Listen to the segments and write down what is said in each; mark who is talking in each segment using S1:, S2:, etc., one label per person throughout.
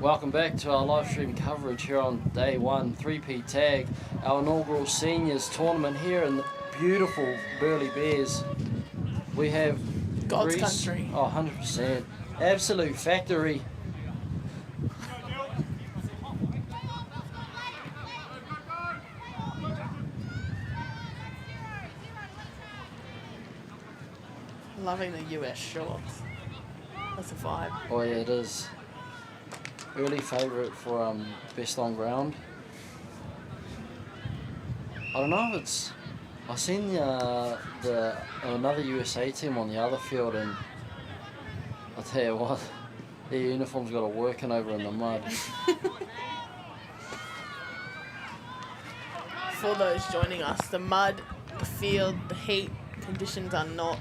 S1: Welcome back to our live stream coverage here on day one, 3P Tag, our inaugural seniors tournament here in the beautiful Burleigh Bears. We have
S2: God's
S1: Greece.
S2: country.
S1: Oh, 100%. Absolute factory.
S2: Loving the US shorts. That's a vibe.
S1: Oh yeah, it is. Early favourite for best on ground. I don't know if it's. I seen another USA team on the other field, and I tell you what, their uniforms got it working over in the mud.
S2: For those joining us, the mud, the field, the heat conditions are not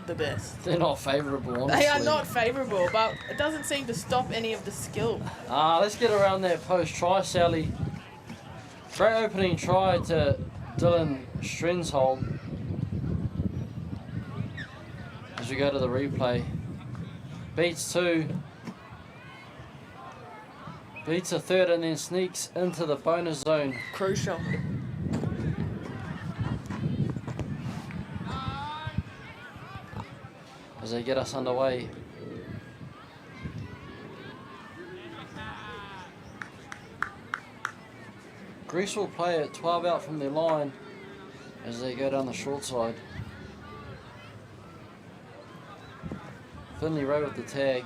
S2: the best.
S1: They're not favourable, honestly.
S2: They are not favourable, but it doesn't seem to stop any of the skill.
S1: Let's get around that post try, Sally. Great opening try to Dylan Strensholm. As we go to the replay. Beats two. Beats a third and then sneaks into the bonus zone.
S2: Crucial.
S1: As they get us underway. Greece will play it 12 out from their line as they go down the short side. Finley Ray with the tag.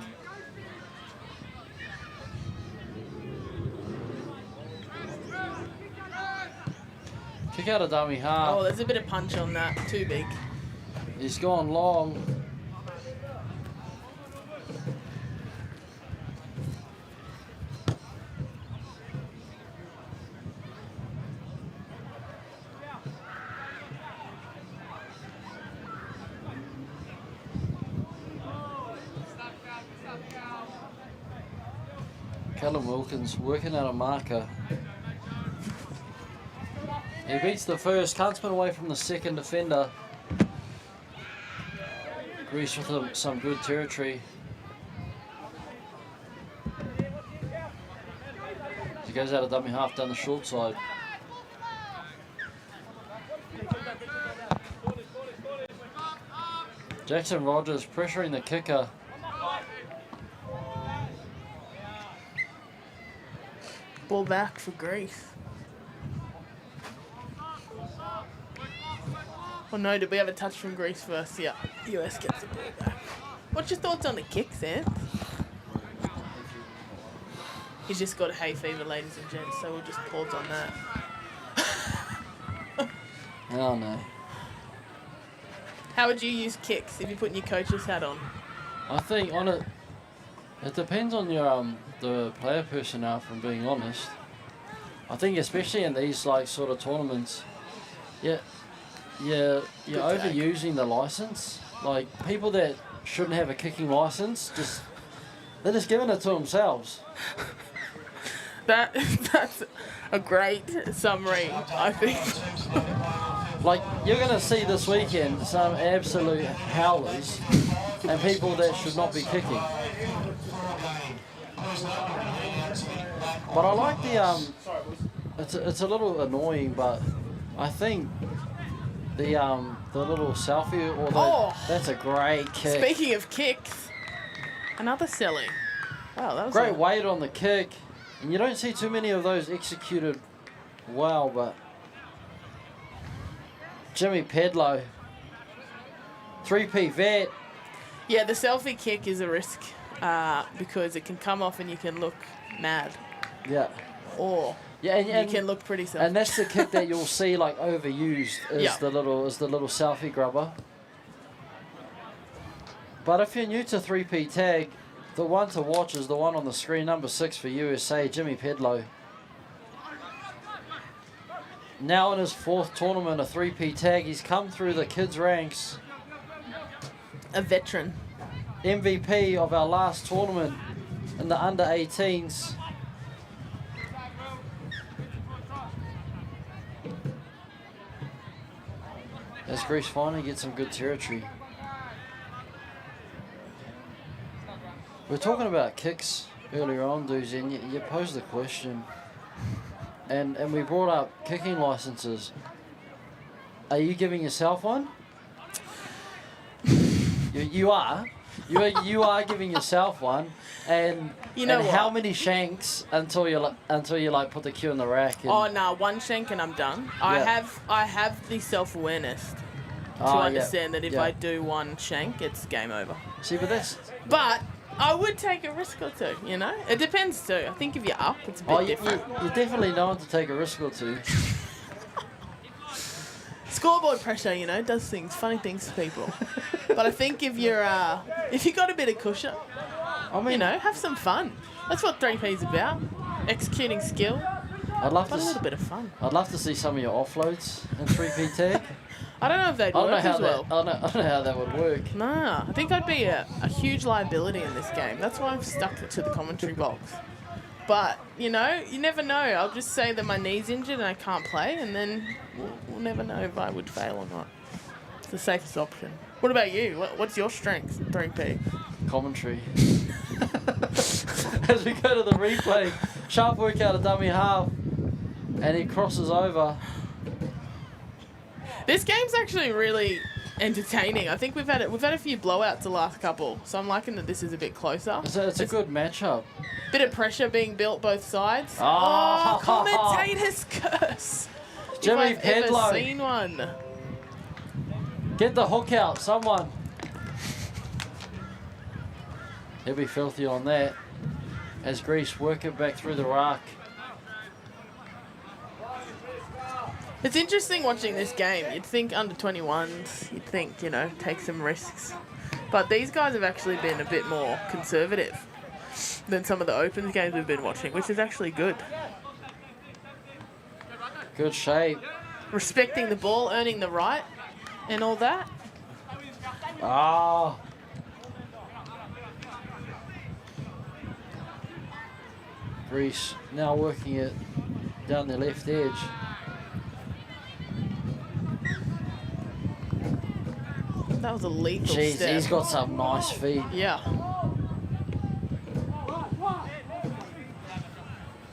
S1: Kick out a dummy half.
S2: Oh, there's a bit of punch on that. Too big.
S1: He's gone long. Callum Wilkins working out a marker. He beats the first, can't spin away from the second defender. Greece with some good territory. He goes out of dummy half down the short side. Jackson Rogers pressuring the kicker.
S2: Ball back for Greece. Oh no, did we have a touch from Greece first? Yeah, US gets the ball back. What's your thoughts on the kick, Sam? He's just got hay fever, ladies and gents, so we'll just pause on that.
S1: Oh no.
S2: How would you use kicks if you're putting your coach's hat on?
S1: I think on it depends on your the player personnel, from being honest. I think especially in these like sort of tournaments, you're overusing the license. Like people that shouldn't have a kicking license, they're just giving it to themselves.
S2: That's a great summary, I think.
S1: Like you're gonna see this weekend some absolute howlers and people that should not be kicking. But I like the it's a little annoying, but I think the little selfie or that's a great kick.
S2: Speaking of kicks, another selling. Wow, that was
S1: Great weight on the kick, and you don't see too many of those executed well. But Jimmy Pedlow, 3P vet.
S2: Yeah, the selfie kick is a risk because it can come off and you can look mad.
S1: Yeah.
S2: Or
S1: yeah, and
S2: you can look pretty selfish.
S1: And that's the kick that you'll see like overused is the little selfie grubber. But if you're new to 3P Tag, the one to watch is the one on the screen, number 6 for USA, Jimmy Pedlow. Now in his 4th tournament of 3P Tag, he's come through the kids' ranks.
S2: A veteran.
S1: MVP of our last tournament in the under 18s. As Greece finally gets some good territory. We're talking about kicks earlier on, Doozy, and you posed the question, and we brought up kicking licenses. Are you giving yourself one? You are. You are giving yourself one, and
S2: you know
S1: and
S2: what?
S1: how many shanks until you like put the cue in the rack? And,
S2: Oh no, one shank and I'm done.
S1: Yeah.
S2: I have the self-awareness to understand that if I do one shank, it's game over.
S1: See, but that's
S2: But I would take a risk or two, you know? It depends too. I think if you're up, it's a bit different.
S1: you definitely know when to take a risk or two.
S2: Scoreboard pressure, you know, does funny things to people. But I think if you got a bit of cushion,
S1: I mean,
S2: you know, have some fun. That's what 3P's about. Executing skill,
S1: I'd love
S2: but
S1: to
S2: a little bit of fun.
S1: I'd love to see some of your offloads in 3P tag.
S2: I don't know if they'd
S1: I don't know
S2: work
S1: how
S2: as well.
S1: I don't know how that would work.
S2: Nah, I think I'd be a huge liability in this game. That's why I've stuck to the commentary box. But, you know, you never know. I'll just say that my knee's injured and I can't play, and then we'll never know if I would fail or not. It's the safest option. What about you? What's your strength in 3P?
S1: Commentary. As we go to the replay, sharp work out of dummy half, and he crosses over.
S2: This game's actually really entertaining. I think we've had a few blowouts the last couple, so I'm liking that this is a bit closer.
S1: It's a good matchup.
S2: Bit of pressure being built both sides.
S1: Oh.
S2: Commentator's curse.
S1: Jimmy
S2: if I've ever
S1: Pedlow.
S2: seen one.
S1: Get the hook out, someone. He'll be filthy on that. As Greece work it back through the rack.
S2: It's interesting watching this game. You'd think under 21s, you'd think, you know, take some risks. But these guys have actually been a bit more conservative than some of the Opens games we've been watching, which is actually good.
S1: Good shape.
S2: Respecting the ball, earning the right, and all that.
S1: Ah. Greece now working it down the left edge.
S2: That was a lethal
S1: Jeez,
S2: step.
S1: he's got some nice feet.
S2: Yeah.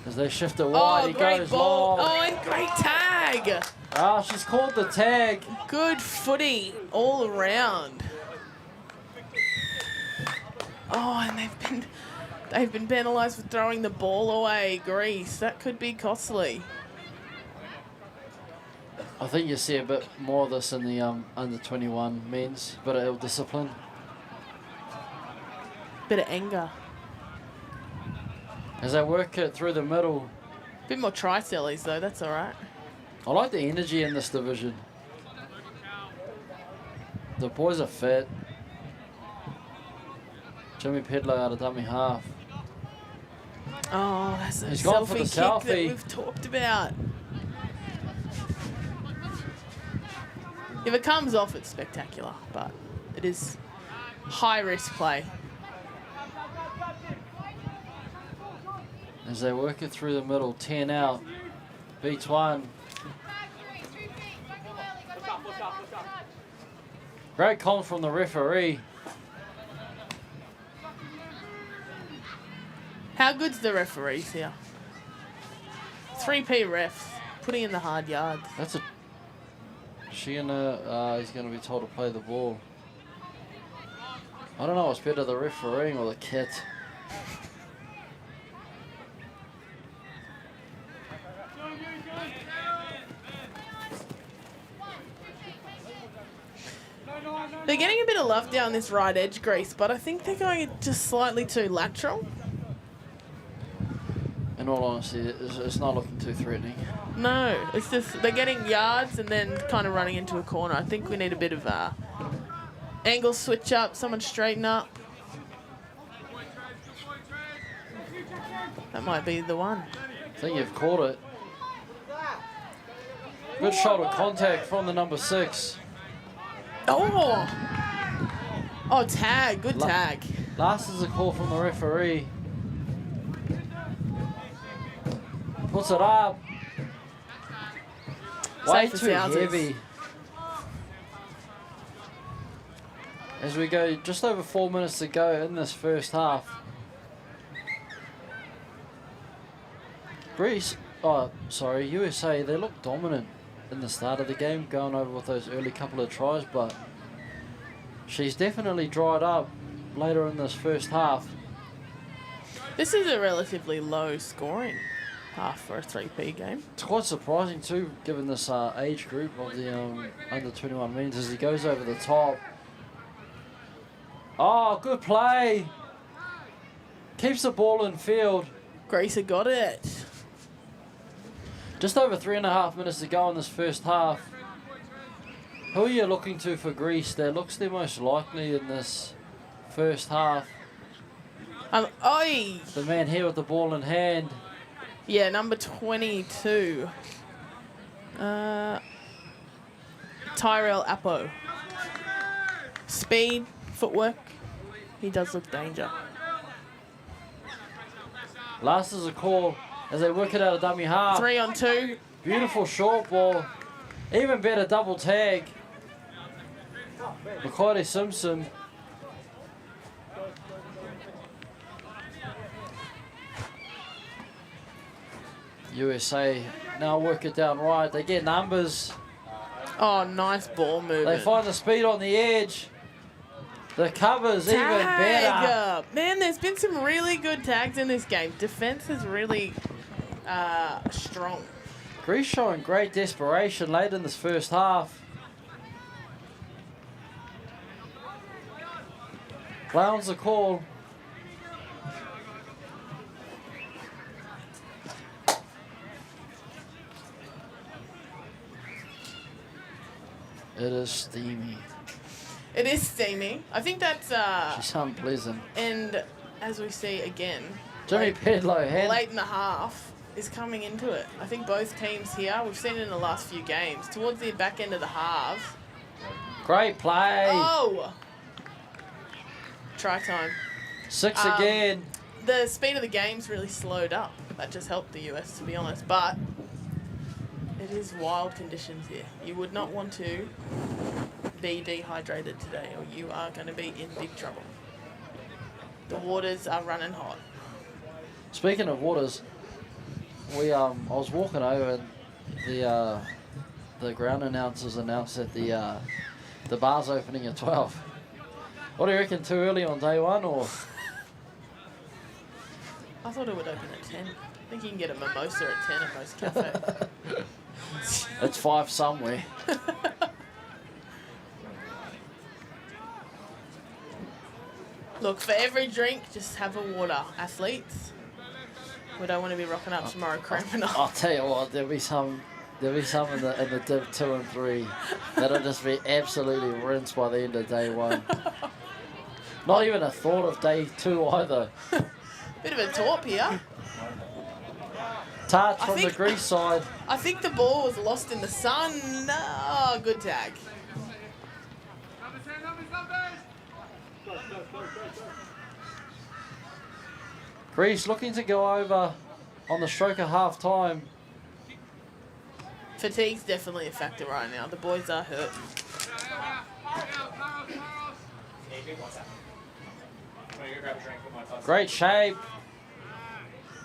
S1: As they shift it wide, he
S2: great
S1: goes
S2: ball.
S1: long.
S2: Oh, and great tag.
S1: Ah, she's called the tag.
S2: Good footy all around. Oh, and they've been penalised for throwing the ball away. Greece, that could be costly.
S1: I think you see a bit more of this in the under 21 men's, bit of ill discipline.
S2: Bit of anger.
S1: As they work it through the middle.
S2: Bit more tri-cellies though, that's all right.
S1: I like the energy in this division. The boys are fit. Jimmy Pedlow out of dummy half.
S2: Oh, that's a
S1: He's gone for
S2: selfie
S1: the
S2: kick that
S1: selfie.
S2: we've talked about. If it comes off, it's spectacular, but it is high-risk play.
S1: As they work it through the middle, 10 out, beats one. Great call from the referee.
S2: How good's the referees here? 3P refs, putting in the hard yards.
S1: That's a... he's going to be told to play the ball. I don't know what's better, the refereeing or the kit.
S2: They're getting a bit of love down this right edge, Greece, but I think they're going just slightly too lateral.
S1: In all honesty, it's not looking too threatening.
S2: No, it's just they're getting yards and then kind of running into a corner. I think we need a bit of angle switch up, someone straighten up. That might be the one.
S1: I think you've caught it. Good shoulder contact from the number 6.
S2: Oh! Oh, tag. Good tag.
S1: Last is a call from the referee. Puts it up. Way
S2: Safe as
S1: too
S2: houses.
S1: heavy. As we go just over 4 minutes to go in this first half. USA, they look dominant in the start of the game, going over with those early couple of tries, but she's definitely dried up later in this first half.
S2: This is a relatively low scoring half for a 3P game.
S1: It's quite surprising too, given this age group of the under 21 men's, as he goes over the top. Oh, good play. Keeps the ball in field.
S2: Greece had got it.
S1: Just over 3.5 minutes to go in this first half. Who are you looking to for Greece? That looks the most likely in this first half.
S2: Oi!
S1: The man here with the ball in hand.
S2: Yeah, number 22. Tyrell Appo. Speed, footwork. He does look danger.
S1: Last is a call as they work it out of dummy half.
S2: 3 on 2.
S1: Beautiful short ball. Even better double tag. Makari Simpson. USA now work it down right. They get numbers.
S2: Oh, nice ball movement.
S1: They find the speed on the edge. The cover's even better.
S2: Man, there's been some really good tags in this game. Defense is really strong.
S1: Greece showing great desperation late in this first half. Clowns the call. It is steamy.
S2: It is steamy. I think that's...
S1: She's unpleasant.
S2: And as we see again...
S1: Jimmy Pedlow,
S2: late in the half is coming into it. I think both teams here, we've seen it in the last few games, towards the back end of the half.
S1: Great play.
S2: Oh! Try time.
S1: 6 again.
S2: The speed of the game's really slowed up. That just helped the US, to be honest. But it is wild conditions here. You would not want to be dehydrated today, or you are going to be in big trouble. The waters are running hot.
S1: Speaking of waters, I was walking over and the ground announcers announced that the bar's opening at 12. What do you reckon? Too early on day one, or?
S2: I thought it would open at 10. I think you can get a mimosa at 10 at most cafes.
S1: It's 5 somewhere.
S2: Look, for every drink, just have a water. Athletes, we don't want to be rocking up tomorrow cramping up.
S1: I'll tell you what, there'll be some in the Div 2 and 3 that'll just be absolutely rinsed by the end of day one. Not even a thought of day 2 either.
S2: Bit of a torp here.
S1: Touch from the Greece side.
S2: I think the ball was lost in the sun. Oh, good tag.
S1: Greece looking to go over on the stroke of half time.
S2: Fatigue's definitely a factor right now. The boys are hurt.
S1: Great shape.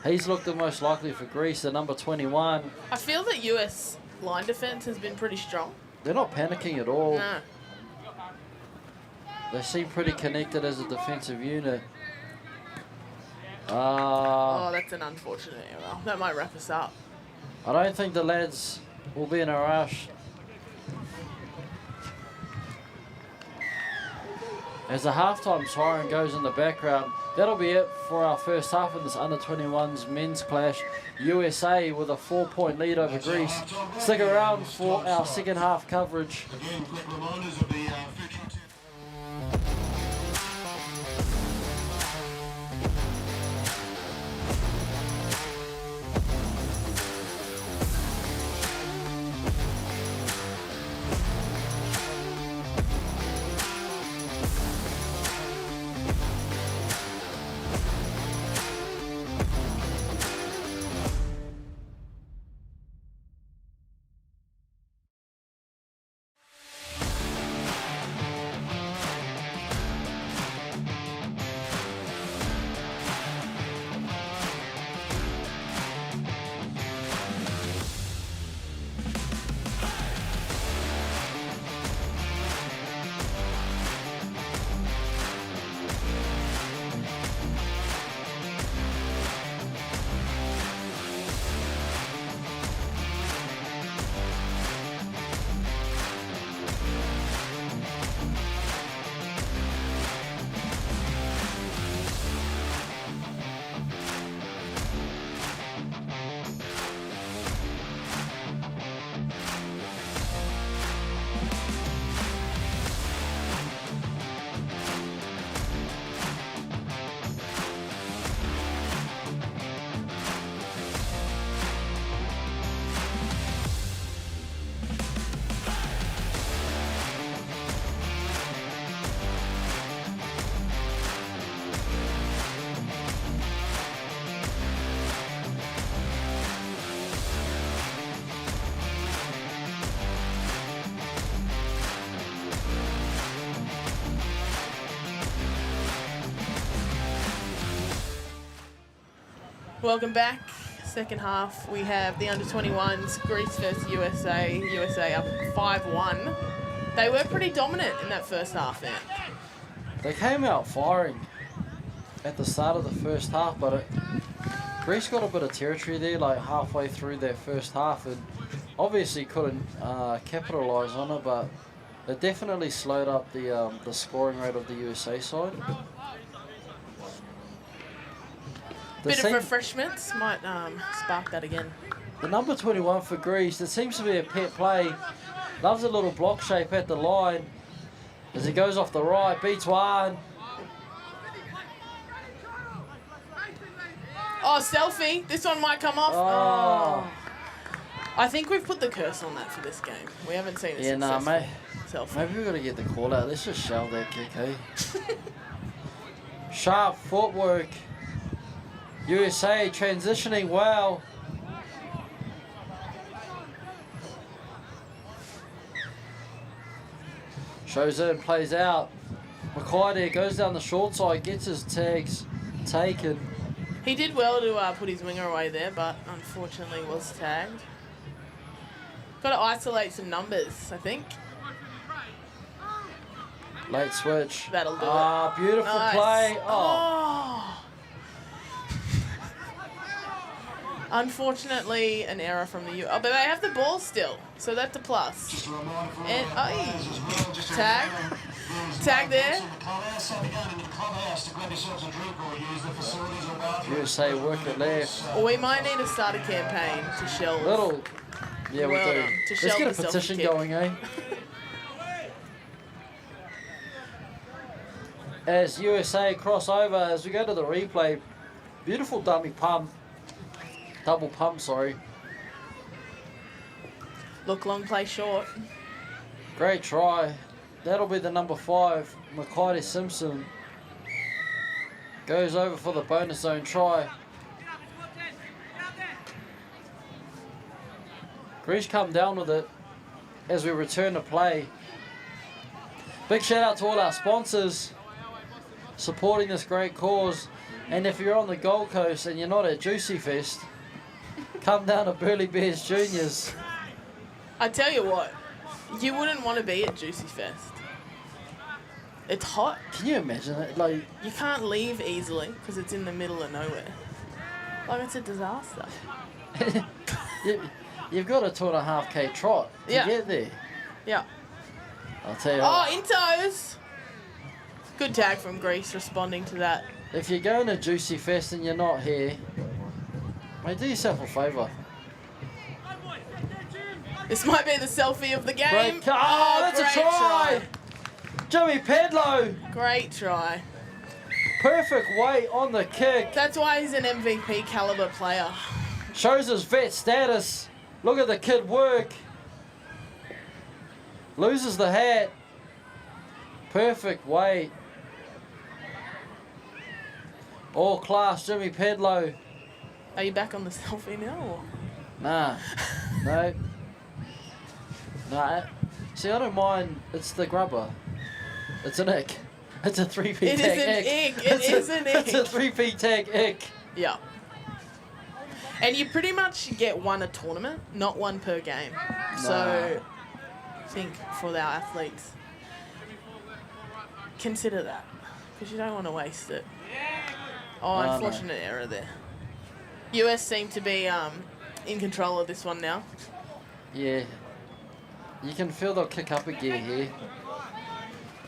S1: He's looked the most likely for Greece, the number 21.
S2: I feel that US line defense has been pretty strong.
S1: They're not panicking at all.
S2: No.
S1: They seem pretty connected as a defensive unit.
S2: Oh, that's an unfortunate error. That might wrap us up.
S1: I don't think the lads will be in a rush. As the halftime siren goes in the background, that'll be it for our first half of this under-21s men's clash. USA with a 4-point lead over Greece. Stick around for our second half coverage.
S3: Again, quick reminders of the
S2: Welcome back. Second half, we have the under-21s, Greece versus USA. USA up 5-1. They were pretty dominant in that first half there.
S1: They came out firing at the start of the first half, but Greece got a bit of territory there, like halfway through their first half, and obviously couldn't capitalise on it, but it definitely slowed up the scoring rate of the USA side.
S2: Bit of refreshments might spark that again.
S1: The number 21 for Greece, it seems to be a pet play. Loves a little block shape at the line. As he goes off the right, beats one.
S2: Oh, selfie. This one might come off.
S1: Oh.
S2: I think we've put the curse on that for this game. We haven't seen a successful
S1: mate.
S2: selfie.
S1: Maybe we've got to get the call out. Let's just shell that kick, hey? Sharp footwork. USA transitioning well. Shows in, plays out. Mackay goes down the short side, gets his tags taken.
S2: He did well to put his winger away there, but unfortunately was tagged. Got to isolate some numbers, I think.
S1: Late switch.
S2: That'll do
S1: it. Beautiful play.
S2: Oh. Unfortunately, an error from the but they have the ball still, so that's a plus.
S3: Just a reminder for all
S2: And
S3: the players as well, just a
S2: tag,
S3: reminder,
S2: tag there.
S3: in the clubhouse, so again in the clubhouse to grab yourselves a drink or use the facilities or bathrooms.
S1: USA work it left.
S2: Well, we might need to start a campaign to shelve.
S1: Yeah, we
S2: Well
S1: do.
S2: done. To
S1: Let's
S2: shelve
S1: get a
S2: the selfie
S1: petition
S2: kick.
S1: going, eh? As USA cross over, as we go to the replay, beautiful dummy pump. Double pump, sorry.
S2: Look, long play short.
S1: Great try. That'll be the number 5, Mackay Simpson. Goes over for the bonus zone try. Greece come down with it as we return to play. Big shout out to all our sponsors supporting this great cause. And if you're on the Gold Coast and you're not at Juicy Fest, come down to Burleigh Bears Juniors.
S2: I tell you what, you wouldn't want to be at Juicy Fest. It's hot.
S1: Can you imagine it? Like,
S2: You can't leave easily because it's in the middle of nowhere. Like, it's a disaster.
S1: you've got a 2.5K trot to get there.
S2: Yeah.
S1: I'll tell you
S2: Oh,
S1: what,
S2: in toes. Good tag from Greece responding to that.
S1: if you're going to Juicy Fest and you're not here, mate, do yourself a favour.
S2: This might be the selfie of the game.
S1: Great, that's
S2: great
S1: a try! Jimmy Pedlow,
S2: Great try.
S1: perfect weight on the kick.
S2: That's why he's an MVP caliber player.
S1: Shows his vet status. Look at the kid work. Loses the hat. Perfect weight. All class, Jimmy Pedlow.
S2: Are you back on the selfie now? Or?
S1: Nah, no. Nah, see, I don't mind. It's the grubber. It's an ick. It's a 3P
S2: It
S1: tag
S2: is an ick. It is an
S1: It's a
S2: ick.
S1: 3P tag ick.
S2: Yeah. And you pretty much get one a tournament, not one per game. So, I think for our athletes, consider that because you don't want to waste it. Oh,
S1: No,
S2: unfortunate error there. US seem to be in control of this one now.
S1: Yeah. You can feel they'll kick up a gear here.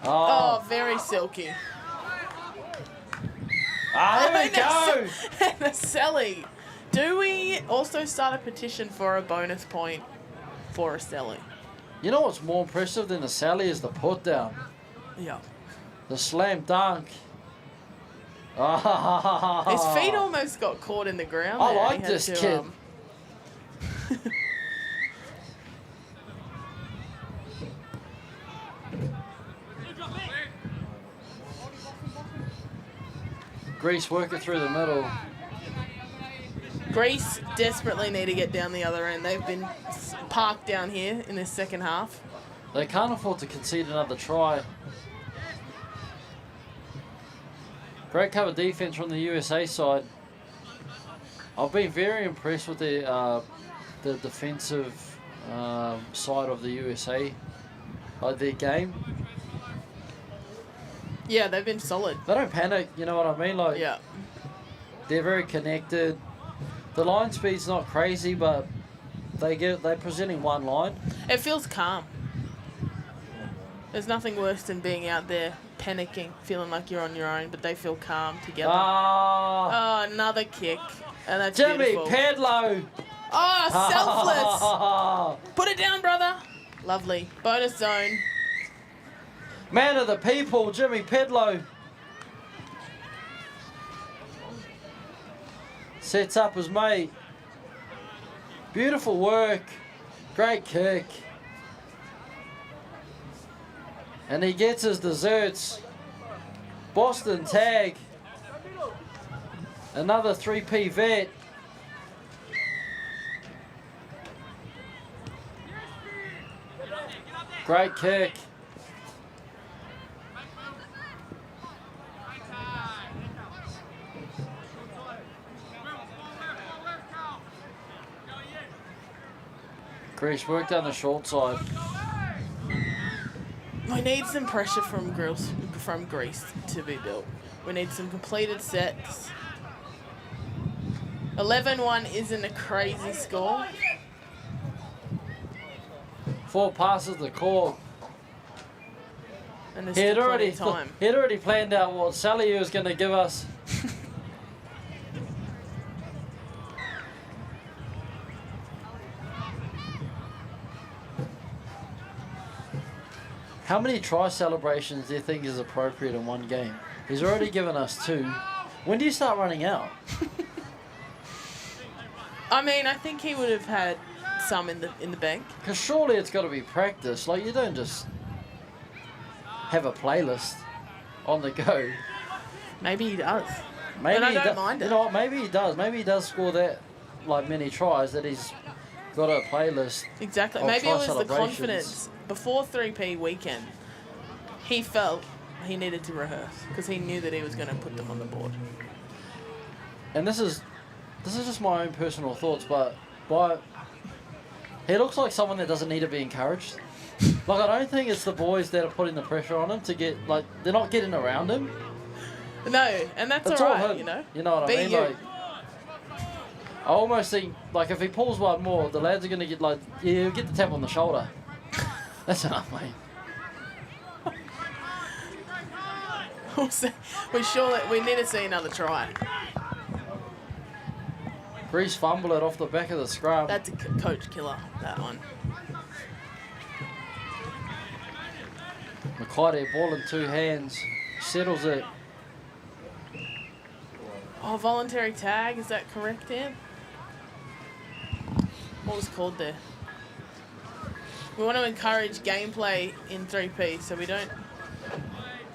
S2: Oh, very silky.
S1: There we go.
S2: And a Selly. Do we also start a petition for a bonus point for a Selly?
S1: You know what's more impressive than the Sally is the put down.
S2: Yeah.
S1: The slam dunk.
S2: His feet almost got caught in the ground.
S1: I
S2: there.
S1: like
S2: He had
S1: this
S2: to,
S1: kid. Greece working through the middle.
S2: Greece desperately need to get down the other end. They've been parked down here in this second half.
S1: They can't afford to concede another try. Great cover defense from the USA side. I've been very impressed with the defensive side of the USA, like their game.
S2: Yeah, they've been solid.
S1: They don't panic, you know what I mean? Like,
S2: Yeah.
S1: they're very connected. The line speed's not crazy, but they're presenting one line.
S2: It feels calm. There's nothing worse than being out there panicking, feeling like you're on your own, but they feel calm together.
S1: Ah,
S2: Oh, another kick. And that's
S1: Jimmy
S2: beautiful.
S1: Pedlow.
S2: Oh, selfless. Put it down, brother. Lovely. Bonus zone.
S1: Man of the people, Jimmy Pedlow. Sets up his mate. Beautiful work. Great kick. And he gets his desserts. Boston tag. Another 3P vet. Great kick. Greece work down the short side.
S2: We need some pressure from Greece to be built. We need some completed sets. 11-1 isn't a crazy score.
S1: 4 passes the court.
S2: And there's
S1: He'd
S2: still plenty
S1: already,
S2: of time.
S1: he'd already planned out what Sally was going to give us. How many try celebrations do you think is appropriate in one game? He's already given us 2. When do you start running out?
S2: I mean, I think he would have had some in the bank.
S1: Because surely it's got to be practice. Like, you don't just have a playlist on the go.
S2: Maybe he does.
S1: Maybe
S2: And I
S1: he
S2: don't
S1: do-
S2: mind it.
S1: You know what? Maybe he does. Maybe he does score that like many tries that he's got a playlist.
S2: Exactly.
S1: of
S2: Maybe
S1: try
S2: it was the
S1: celebrations.
S2: confidence. Before 3P weekend, he felt he needed to rehearse because he knew that he was going to put them on the board.
S1: And this is just my own personal thoughts, but he looks like someone that doesn't need to be encouraged. Like, I don't think it's the boys that are putting the pressure on him to get, like, they're not getting around him.
S2: No, and that's
S1: It's
S2: all
S1: all
S2: right,
S1: him.
S2: you know.
S1: You know what
S2: Be
S1: I mean?
S2: you.
S1: Like, I almost think, like, if he pulls one more, the lads are going to get, like, yeah, he'll get the tap on the shoulder. That's enough, mate.
S2: We need to see another try.
S1: Grease fumble it off the back of the scrum.
S2: That's a coach killer, that one.
S1: McCarty, ball in 2 hands. Settles it.
S2: Oh, voluntary tag, is that correct, Dan? What was called there? We want to encourage gameplay in 3P, so we don't...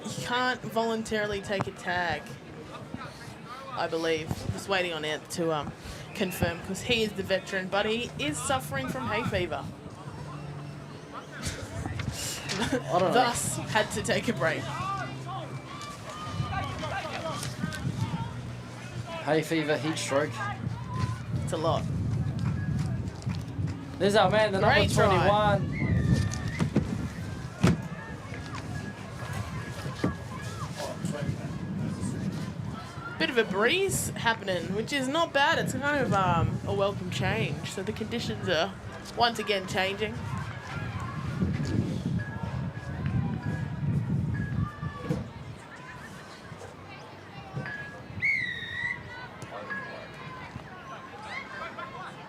S2: You can't voluntarily take a tag, I believe. Just waiting on Ant to confirm, because he is the veteran, but he is suffering from hay fever.
S1: I don't know.
S2: Thus, had to take a break.
S1: Hay fever, heat stroke.
S2: It's a lot.
S1: There's our man, the number
S2: Great try.
S1: 21.
S2: Bit of a breeze happening, which is not bad. It's kind of a welcome change. So the conditions are once again changing.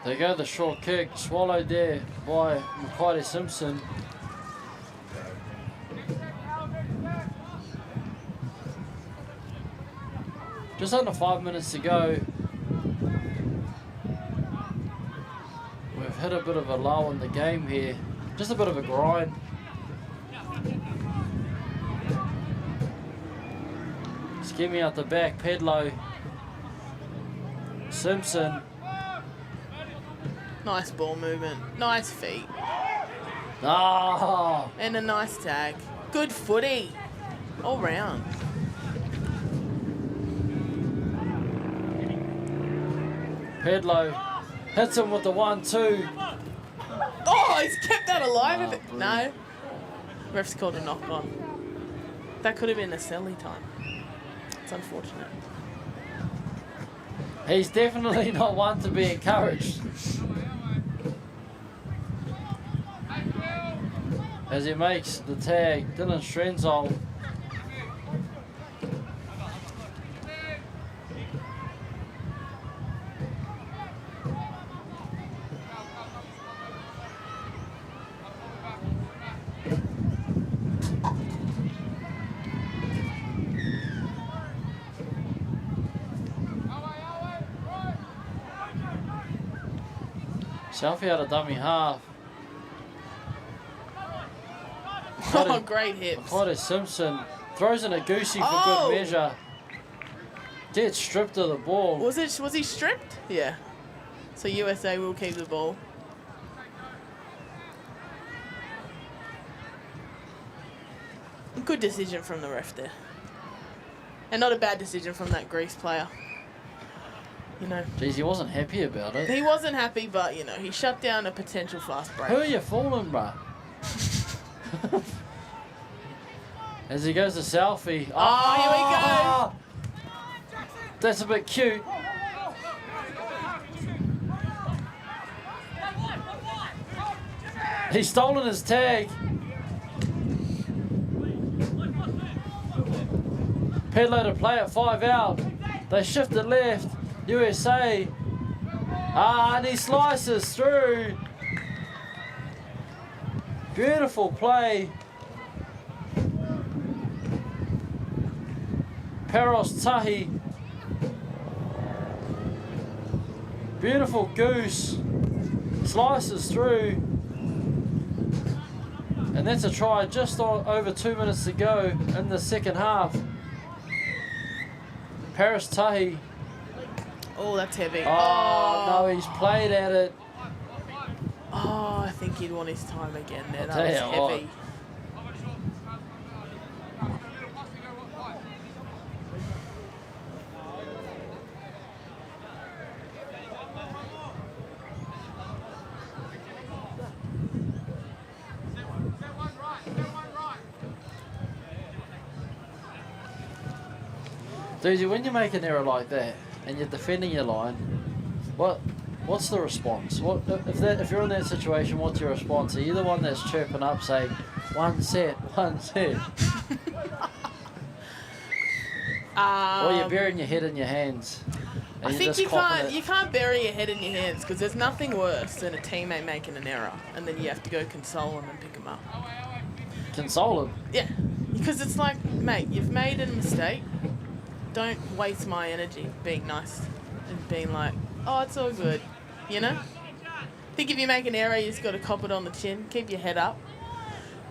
S1: There you go, the short kick, swallowed there by McCarty Simpson. Just under 5 minutes to go. We've hit a bit of a lull in the game here. Just a bit of a grind. Skimming out the back, Pedlow. Simpson.
S2: Nice ball movement. Nice feet.
S1: Ah!
S2: And a nice tag. Good footy. All round.
S1: Pedlo hits him with the 1-2.
S2: Oh, he's kept that alive.
S1: Ah,
S2: No. Ref's called a knock on. That could have been a Selly time. It's unfortunate.
S1: He's definitely not one to be encouraged. As he makes the tag, Dylan Strenzol. Selfie out of dummy half.
S2: Oh, great hips.
S1: Clyde Simpson throws in a goosey for
S2: Oh!
S1: good measure. Dead stripped of the ball.
S2: Was he stripped? Yeah. So USA will keep the ball. Good decision from the ref there. And not a bad decision from that Greece player. You know,
S1: Jeez, he wasn't happy about it.
S2: he wasn't happy, but, you know, he shut down a potential fast break.
S1: Who are you fooling, bruh? As he goes to selfie.
S2: Oh, here we go.
S1: That's a bit cute. He's stolen his tag. Pedlo to play at 5 out. They shift it left. USA. And he slices through. Beautiful play. Peros Tahi. Beautiful goose. Slices through. And that's a try just over 2 minutes to go in the second half. Paris Tahi.
S2: Oh, that's heavy.
S1: Oh, no, he's played at it.
S2: Oh, I think he'd want his time again there.
S1: I'll
S2: That was
S1: tell you what.
S2: heavy.
S1: Doozy, when you make an error like that and you're defending your line, what's the response? What if you're in that situation? What's your response? Are you the one that's chirping up saying, "One set, one set," or you're burying your head in your hands? And
S2: I
S1: you're
S2: think
S1: just
S2: you
S1: copping it?
S2: can't bury your head in your hands because there's nothing worse than a teammate making an error and then you have to go console them and pick them up.
S1: Console him.
S2: Yeah, because it's like, mate, you've made a mistake. Don't waste my energy being nice and being like, oh, it's all good, you know? I think if you make an error, you just got to cop it on the chin, keep your head up.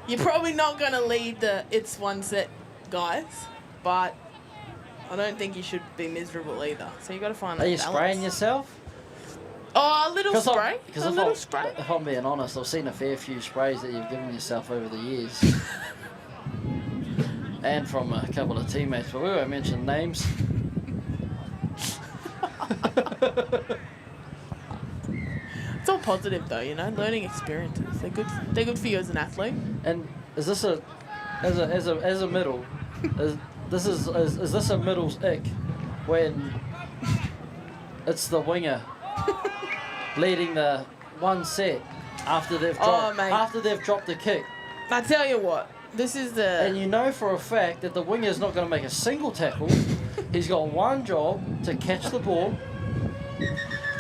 S2: You're probably not going to lead the it's one set guys, but I don't think you should be miserable either. So you got to find that
S1: Are you
S2: balance.
S1: spraying yourself?
S2: Oh, a little spray.
S1: Because
S2: A little spray.
S1: if I'm being honest, I've seen a fair few sprays that you've given yourself over the years. And from a couple of teammates, but we won't mention names.
S2: It's all positive though, you know. Learning experiences. They're good. They're good for you as an athlete.
S1: And is this as a middle? Is this a middle's ick when it's the winger leading the one set after they've dropped the kick?
S2: I tell you what, this is the.
S1: And you know for a fact that the winger's not going to make a single tackle. He's got one job to catch the ball.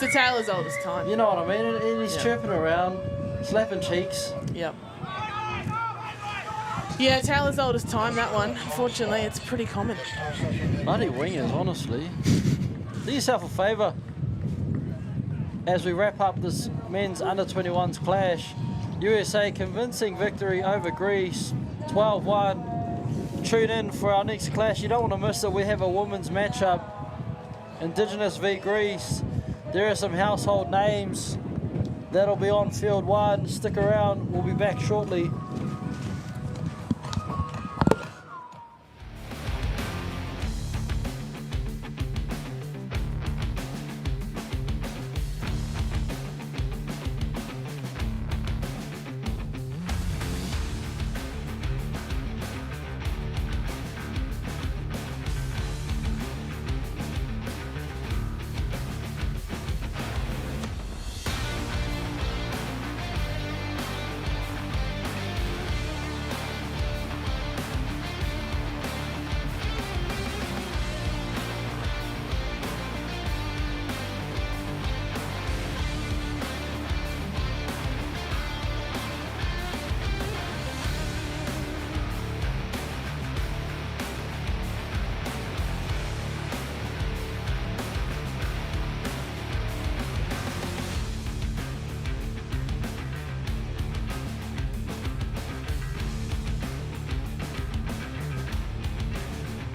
S2: To Taylor's oldest time.
S1: You know what I mean? And he's
S2: Yeah.
S1: chirping around, slapping cheeks.
S2: Yep. Yeah, Taylor's oldest time, that one. Unfortunately, it's pretty common.
S1: Bloody wingers, honestly. Do yourself a favour. As we wrap up this men's under-21s clash, USA convincing victory over Greece, 12-1. Tune in for our next clash. You don't want to miss it. We have a women's matchup, Indigenous v Greece. There are some household names that'll be on field one. Stick around. We'll be back shortly.